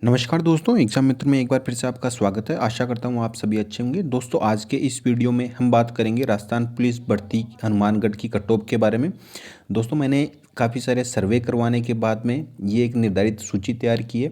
नमस्कार दोस्तों, एग्जाम मित्र में एक बार फिर से आपका स्वागत है। आशा करता हूँ आप सभी अच्छे होंगे। दोस्तों, आज के इस वीडियो में हम बात करेंगे राजस्थान पुलिस भर्ती हनुमानगढ़ की कट ऑफ के बारे में। दोस्तों, मैंने काफ़ी सारे सर्वे करवाने के बाद में ये एक निर्धारित सूची तैयार की है।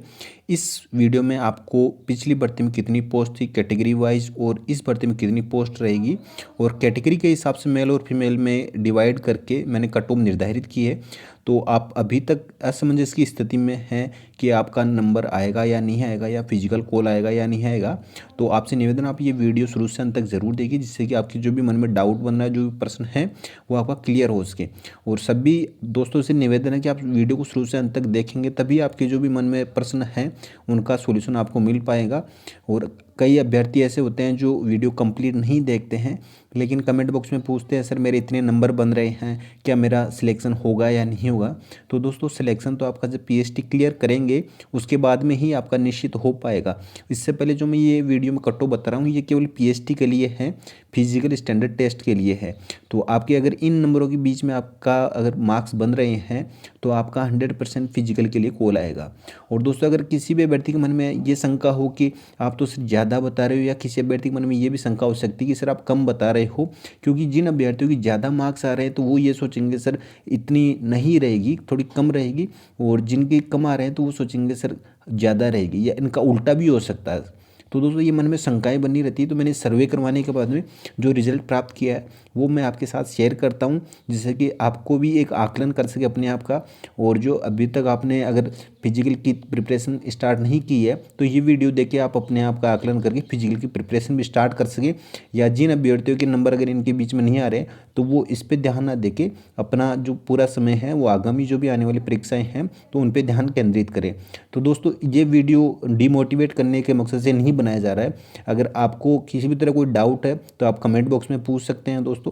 इस वीडियो में आपको पिछली भर्ती में कितनी पोस्ट थी कैटेगरी वाइज और इस भर्ती में कितनी पोस्ट रहेगी और कैटेगरी के हिसाब से मेल और फीमेल में डिवाइड करके मैंने कट ऑफ निर्धारित की है। तो आप अभी तक असमंजस की स्थिति में हैं कि आपका नंबर आएगा या नहीं आएगा या फिजिकल कॉल आएगा या नहीं आएगा, तो आपसे निवेदन आप ये वीडियो शुरू से अंत तक ज़रूर देखिए, जिससे कि आपकी जो भी मन में डाउट बन रहा है, जो भी प्रश्न है वो आपका क्लियर हो सके। और सभी दोस्तों से निवेदन है कि आप वीडियो को शुरू से अंत तक देखेंगे, तभी आपके जो भी मन में प्रश्न हैं उनका सॉल्यूशन आपको मिल पाएगा। और कई अभ्यर्थी ऐसे होते हैं जो वीडियो कंप्लीट नहीं देखते हैं, लेकिन कमेंट बॉक्स में पूछते हैं सर मेरे इतने नंबर बन रहे हैं, क्या मेरा सिलेक्शन होगा या नहीं होगा। तो दोस्तों, सिलेक्शन तो आपका जब पीएचडी क्लियर करेंगे उसके बाद में ही आपका निश्चित हो पाएगा। इससे पहले जो मैं ये वीडियो में कट ऑफ बता रहा हूँ ये केवल पीएचडी के लिए है, फिजिकल स्टैंडर्ड टेस्ट के लिए है। तो आपके अगर इन नंबरों के बीच में आपका अगर मार्क्स बन रहे हैं तो आपका 100% फिजिकल के लिए कॉल आएगा। और दोस्तों, अगर किसी भी अभ्यर्थी के मन में ये शंका हो कि आप तो सिर्फ ज़्यादा बता रहे हो, या किसी अभ्यर्थी के मन में ये भी शंका हो सकती है कि सर आप कम बता रहे हो, क्योंकि जिन अभ्यर्थियों की ज़्यादा मार्क्स आ रहे हैं तो वो ये सोचेंगे सर इतनी नहीं रहेगी, थोड़ी कम रहेगी, और जिनके कम आ रहे हैं तो वो सोचेंगे सर ज़्यादा रहेगी, या इनका उल्टा भी हो सकता है। तो दोस्तों, ये मन में शंकाएं बनी रहती है। तो मैंने सर्वे करवाने के बाद में जो रिजल्ट प्राप्त किया है वो मैं आपके साथ शेयर करता हूँ, जिससे कि आपको भी एक आकलन कर सके अपने आप का। और जो अभी तक आपने अगर फिजिकल की प्रिपरेशन स्टार्ट नहीं की है तो ये वीडियो देख के आप अपने आप का आकलन करके फिजिकल की प्रिपरेशन भी स्टार्ट कर सके। या जिन अभ्यर्थियों के नंबर अगर इनके बीच में नहीं आ रहे तो वो इस पर ध्यान ना देके अपना जो पूरा समय है वो आगामी जो भी आने वाली परीक्षाएं हैं तो उन पर ध्यान केंद्रित करें। तो दोस्तों, ये वीडियो डिमोटिवेट करने के मकसद से नहीं बनाया जा रहा है। अगर आपको किसी भी तरह कोई डाउट है तो आप कमेंट बॉक्स में पूछ सकते हैं दोस्तों।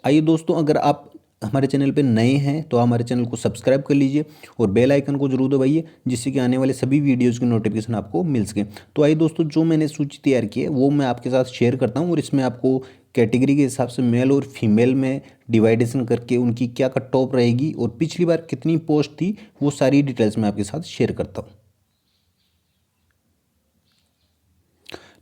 आइए दोस्तों, अगर आप हमारे चैनल पे नए हैं तो हमारे चैनल को सब्सक्राइब कर लीजिए और बेल आइकन को जरूर दबाइए, जिससे कि आने वाले सभी वीडियोज़ की नोटिफिकेशन आपको मिल सके। तो आइए दोस्तों, जो मैंने सूची तैयार की है वो मैं आपके साथ शेयर करता हूँ, और इसमें आपको कैटेगरी के हिसाब से मेल और फीमेल में डिवाइडेशन करके उनकी क्या कट ऑफ रहेगी और पिछली बार कितनी पोस्ट थी वो सारी डिटेल्स मैं आपके साथ शेयर करता हूँ।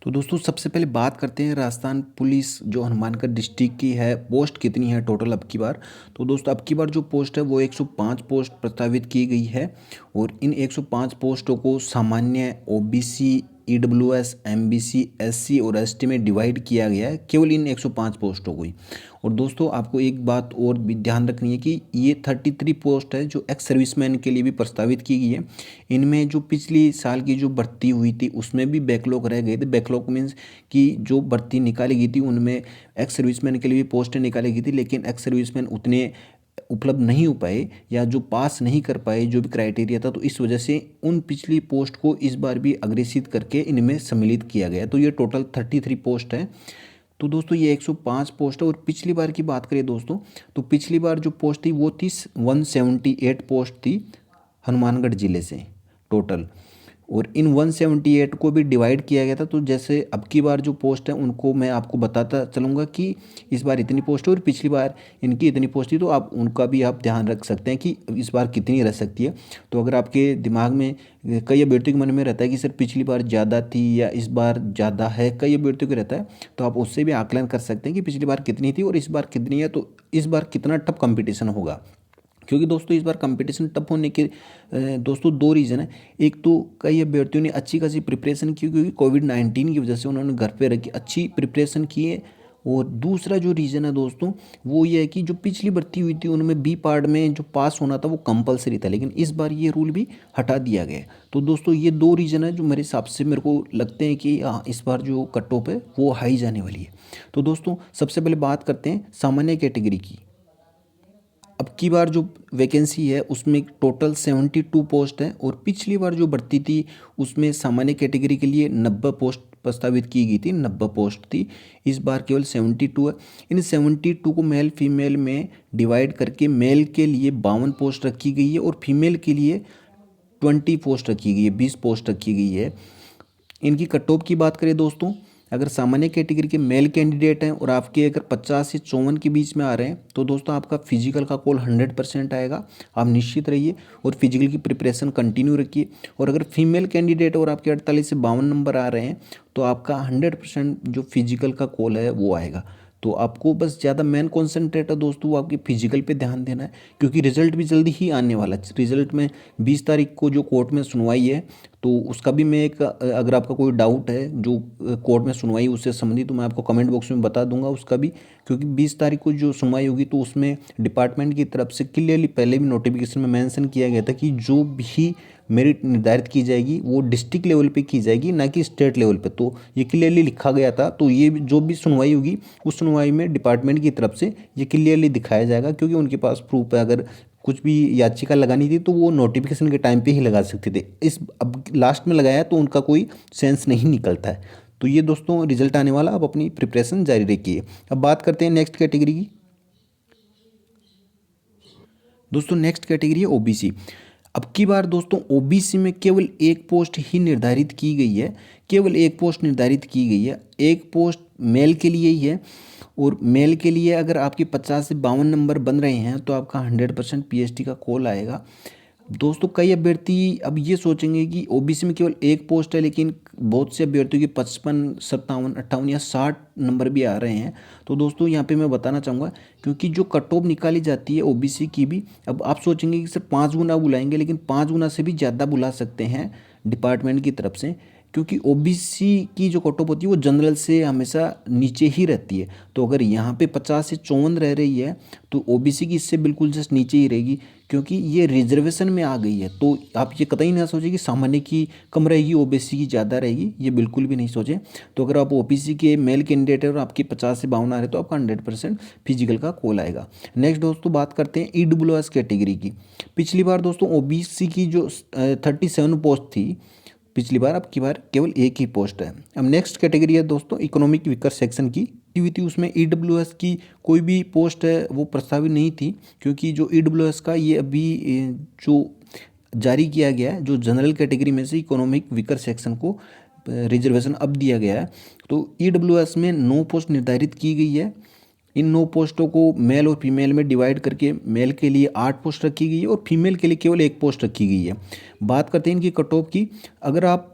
तो दोस्तों, सबसे पहले बात करते हैं राजस्थान पुलिस जो हनुमानगढ़ डिस्ट्रिक्ट की है, पोस्ट कितनी है टोटल अब की बार। तो दोस्तों, अब की बार जो पोस्ट है वो 105 पोस्ट प्रस्तावित की गई है, और इन 105 पोस्टों को सामान्य, ओबीसी, ईडब्ल्यूएस, एमबीसी, एससी और एसटी में डिवाइड किया गया है, केवल इन 105 पोस्टों को ही। और दोस्तों, आपको एक बात और भी ध्यान रखनी है कि ये 33 पोस्ट है जो एक्स सर्विसमैन के लिए भी प्रस्तावित की गई है। इनमें जो पिछली साल की जो भर्ती हुई थी उसमें भी बैकलॉग रह गए थे। बैकलॉग मीन्स कि जो भर्ती निकाली गई थी उनमें एक्स सर्विसमैन के लिए भी पोस्टें निकाली गई थी, लेकिन एक्स सर्विसमैन उतने उपलब्ध नहीं हो पाए या जो पास नहीं कर पाए जो भी क्राइटेरिया था, तो इस वजह से उन पिछली पोस्ट को इस बार भी अग्रेसित करके इनमें सम्मिलित किया गया। तो ये टोटल 33 पोस्ट है। तो दोस्तों, ये 105 पोस्ट है। और पिछली बार की बात करें दोस्तों, तो पिछली बार जो पोस्ट थी वो थी 178 पोस्ट थी हनुमानगढ़ ज़िले से टोटल, और इन 178 को भी डिवाइड किया गया था। तो जैसे अब की बार जो पोस्ट है उनको मैं आपको बताता चलूँगा कि इस बार इतनी पोस्ट है और पिछली बार इनकी इतनी पोस्ट थी, तो आप उनका भी आप ध्यान रख सकते हैं कि इस बार कितनी रह सकती है। तो अगर आपके दिमाग में, कई अभ्यर्थियों के मन में रहता है कि सर पिछली बार ज़्यादा थी या इस बार ज़्यादा है, कई अभ्यर्थियों को रहता है, तो आप उससे भी आकलन कर सकते हैं कि पिछली बार कितनी थी और इस बार कितनी है, तो इस बार कितना टफ कंपटीशन होगा। क्योंकि दोस्तों, इस बार कंपटीशन टफ होने के दोस्तों दो रीज़न है। एक तो कई अभ्यर्थियों ने अच्छी खासी प्रिपरेशन की, क्योंकि कोविड-19 की वजह से उन्होंने घर पे रह के अच्छी प्रिपरेशन की है। और दूसरा जो रीज़न है दोस्तों वो ये है कि जो पिछली भर्ती हुई थी उनमें बी पार्ट में जो पास होना था वो कंपलसरी था, लेकिन इस बार ये रूल भी हटा दिया गया है। तो दोस्तों, ये दो रीज़न है जो मेरे हिसाब से मेरे को लगते हैं कि हाँ, इस बार जो कट ऑफ है वो हाई जाने वाली है। तो दोस्तों, सबसे पहले बात करते हैं सामान्य कैटेगरी की। अब की बार जो वैकेंसी है उसमें टोटल 72 पोस्ट है, और पिछली बार जो भर्ती थी उसमें सामान्य कैटेगरी के लिए 90 पोस्ट प्रस्तावित की गई थी, 90 पोस्ट थी। इस बार केवल 72 है। इन 72 को मेल फीमेल में डिवाइड करके मेल के लिए 52 पोस्ट रखी गई है और फीमेल के लिए 20 पोस्ट रखी गई है, 20 पोस्ट रखी गई है। इनकी कट ऑफ की बात करें दोस्तों, अगर सामान्य कैटेगरी के मेल कैंडिडेट हैं और आपके अगर 50 से 54 के बीच में आ रहे हैं तो दोस्तों आपका फिजिकल का कॉल 100% आएगा। आप निश्चित रहिए और फिजिकल की प्रिपरेशन कंटिन्यू रखिए। और अगर फीमेल कैंडिडेट और आपके 48 से 52 नंबर आ रहे हैं तो आपका 100% जो फिजिकल का कॉल है वो आएगा। तो आपको बस ज़्यादा मेन कॉन्सेंट्रेट है दोस्तों वो आपके फिजिकल पे ध्यान देना है, क्योंकि रिजल्ट भी जल्दी ही आने वाला है। रिजल्ट में 20 तारीख को जो कोर्ट में सुनवाई है तो उसका भी मैं एक अगर आपका कोई डाउट है जो कोर्ट में सुनवाई उससे संबंधित तो मैं आपको कमेंट बॉक्स में बता दूंगा उसका भी, क्योंकि 20 तारीख को जो सुनवाई होगी तो उसमें डिपार्टमेंट की तरफ से क्लियरली पहले भी नोटिफिकेशन में मेंशन किया गया था कि जो भी मेरिट निर्धारित की जाएगी वो डिस्ट्रिक्ट लेवल पे की जाएगी, ना कि स्टेट लेवल पे। तो ये क्लियरली लिखा गया था। तो ये जो भी सुनवाई होगी उस सुनवाई में डिपार्टमेंट की तरफ से ये क्लियरली दिखाया जाएगा, क्योंकि उनके पास प्रूफ है। अगर कुछ भी याचिका लगानी थी तो वो नोटिफिकेशन के टाइम पे ही लगा सकते थे। इस अब लास्ट में लगाया तो उनका कोई सेंस नहीं निकलता है। तो ये दोस्तों रिजल्ट आने वाला, आप अपनी प्रिपरेशन जारी रखिए। अब बात करते हैं नेक्स्ट कैटेगरी की। दोस्तों नेक्स्ट कैटेगरी है ओबीसी। अब की बार दोस्तों ओबीसी में केवल एक पोस्ट ही निर्धारित की गई है, केवल एक पोस्ट निर्धारित की गई है। एक पोस्ट मेल के लिए ही है और मेल के लिए अगर आपके 50 से 52 नंबर बन रहे हैं तो आपका 100% पीएसटी का कॉल आएगा। दोस्तों कई अभ्यर्थी अब ये सोचेंगे कि ओबीसी में केवल एक पोस्ट है, लेकिन बहुत से अभ्यर्थियों के 55, 57, 58 या 60 नंबर भी आ रहे हैं। तो दोस्तों यहाँ पे मैं बताना चाहूँगा, क्योंकि जो कट ऑफ निकाली जाती है ओबीसी की भी, अब आप सोचेंगे कि सिर्फ 5 गुना बुलाएंगे, लेकिन 5 गुना से भी ज़्यादा बुला सकते हैं डिपार्टमेंट की तरफ से, क्योंकि ओबीसी की जो कट ऑफ होती है वो जनरल से हमेशा नीचे ही रहती है। तो अगर यहाँ पे 50 से 54 रह रही है तो ओबीसी की इससे बिल्कुल जस्ट नीचे ही रहेगी, क्योंकि ये रिजर्वेशन में आ गई है। तो आप ये कतई ना सोचें कि सामान्य की कम रहेगी ओबीसी की ज़्यादा रहेगी, ये बिल्कुल भी नहीं सोचें। तो अगर आप ओबीसी के मेल कैंडिडेट है और आपके 50 से 52 आ रहे तो आपका 100% फिजिकल का कॉल आएगा। नेक्स्ट दोस्तों बात करते हैं ईडब्ल्यूएस कैटेगरी की। पिछली बार दोस्तों ओबीसी की जो 37 पोस्ट थी पिछली बार, अब की बार केवल एक ही पोस्ट है। अब नेक्स्ट कैटेगरी है दोस्तों इकोनॉमिक वीकर सेक्शन की। हुई थी उसमें ईडब्ल्यूएस की कोई भी पोस्ट है वो प्रस्तावित नहीं थी, क्योंकि जो ईडब्ल्यूएस का ये अभी जो जारी किया गया है, जो जनरल कैटेगरी में से इकोनॉमिक वीकर सेक्शन को रिजर्वेशन अब दिया गया है। तो ईडब्ल्यूएस में 9 पोस्ट निर्धारित की गई है। इन 9 पोस्टों को मेल और फीमेल में डिवाइड करके मेल के लिए 8 पोस्ट रखी गई है और फीमेल के लिए केवल 1 पोस्ट रखी गई है। बात करते हैं इनकी कट ऑफ की। अगर आप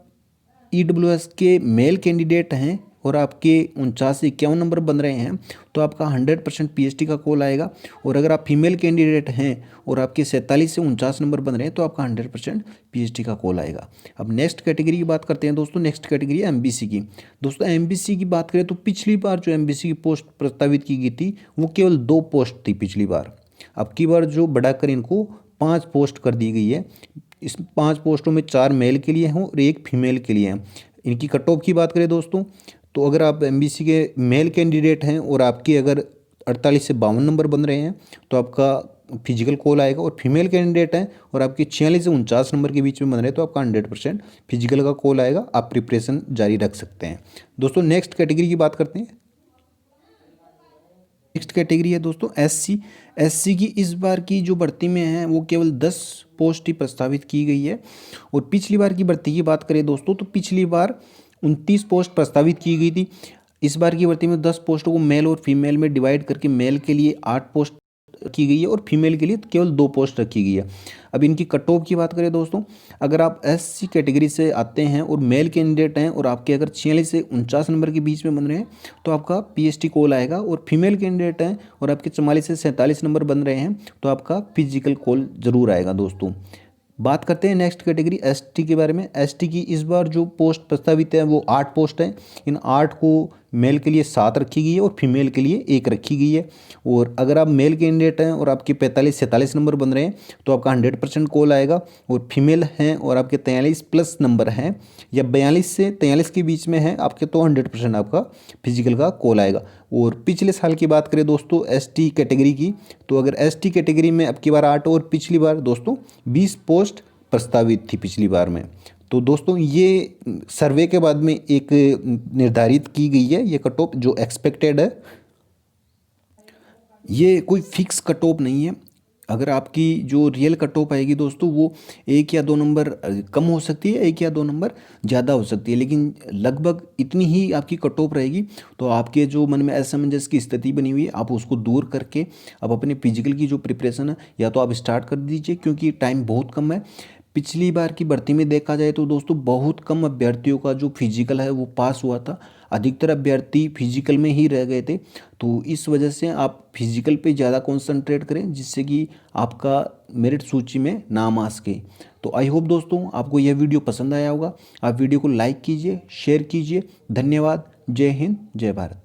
ईडब्ल्यूएस के मेल कैंडिडेट हैं और आपके 49 से 51 नंबर बन रहे हैं तो आपका 100% पीएसटी का कॉल आएगा। और अगर आप फीमेल कैंडिडेट हैं और आपके 47 से 49 नंबर बन रहे हैं तो आपका 100% पीएसटी का कॉल आएगा। अब नेक्स्ट कैटेगरी की बात करते हैं दोस्तों। नेक्स्ट कैटेगरी है एमबीसी की। दोस्तों एमबीसी की बात करें तो पिछली बार जो एमबीसी की पोस्ट प्रस्तावित की गई थी वो केवल 2 पोस्ट थी पिछली बार। अब की बार जो बढ़ाकर इनको 5 पोस्ट कर दी गई है। इस 5 पोस्टों में 4 मेल के लिए हैं और 1 फीमेल के लिए हैं। इनकी कट ऑफ की बात करें दोस्तों तो अगर आप एमबीसी के मेल कैंडिडेट हैं और आपके अगर 48 से 52 नंबर बन रहे हैं तो आपका फिजिकल कॉल आएगा। और फीमेल कैंडिडेट हैं और आपके 46 से 49 नंबर के बीच में बन रहे हैं तो आपका 100% फिजिकल का कॉल आएगा। आप प्रिपरेशन जारी रख सकते हैं। दोस्तों नेक्स्ट कैटेगरी की बात करते हैं। नेक्स्ट कैटेगरी है दोस्तों एससी। एससी की इस बार की जो भर्ती में है वो केवल 10 पोस्ट ही प्रस्तावित की गई है। और पिछली बार की भर्ती की बात करें दोस्तों तो पिछली बार 29 पोस्ट प्रस्तावित की गई थी। इस बार की भर्ती में 10 पोस्टों को मेल और फीमेल में डिवाइड करके मेल के लिए 8 पोस्ट की गई है और फीमेल के लिए केवल 2 पोस्ट रखी गई है। अब इनकी कट ऑफ की बात करें दोस्तों, अगर आप एससी कैटेगरी से आते हैं और मेल कैंडिडेट हैं और आपके अगर 46 से 49 नंबर के बीच में बन रहे हैं तो आपका पीएसटी कॉल आएगा। और फीमेल कैंडिडेट हैं और आपके 44 से 47 नंबर बन रहे हैं तो आपका फिजिकल कॉल जरूर आएगा। दोस्तों बात करते हैं नेक्स्ट कैटेगरी एसटी के बारे में। एसटी की इस बार जो पोस्ट प्रस्तावित है वो 8 पोस्ट हैं। इन 8 को मेल के लिए 7 रखी गई है और फीमेल के लिए 1 रखी गई है। और अगर आप मेल कैंडिडेट हैं और आपके 45 47 नंबर बन रहे हैं तो आपका 100% कॉल आएगा। और फीमेल हैं और आपके 43 प्लस नंबर हैं या 42 से 43 के बीच में हैं आपके तो 100% आपका फिजिकल का कॉल आएगा। और पिछले साल की बात करें दोस्तों एसटी कैटेगरी की, तो अगर एसटी कैटेगरी में अब की बार 8 और पिछली बार दोस्तों 20 पोस्ट प्रस्तावित थी पिछली बार में। तो दोस्तों ये सर्वे के बाद में एक निर्धारित की गई है ये कट ऑफ जो एक्सपेक्टेड है। ये कोई फिक्स कट ऑफ नहीं है। अगर आपकी जो रियल कट ऑफ आएगी दोस्तों वो 1 या 2 नंबर कम हो सकती है, 1 या 2 नंबर ज़्यादा हो सकती है, लेकिन लगभग इतनी ही आपकी कट ऑफ रहेगी। तो आपके जो मन में असमंजस की स्थिति बनी हुई है, आप उसको दूर करके आप अपने फिजिकल की जो प्रिपरेशन है या तो आप स्टार्ट कर दीजिए, क्योंकि टाइम बहुत कम है। पिछली बार की भर्ती में देखा जाए तो दोस्तों बहुत कम अभ्यर्थियों का जो फिजिकल है वो पास हुआ था, अधिकतर अभ्यर्थी फिजिकल में ही रह गए थे। तो इस वजह से आप फिजिकल पे ज़्यादा कंसंट्रेट करें, जिससे कि आपका मेरिट सूची में नाम आ सके। तो आई होप दोस्तों आपको यह वीडियो पसंद आया होगा। आप वीडियो को लाइक कीजिए, शेयर कीजिए। धन्यवाद। जय हिंद, जय भारत।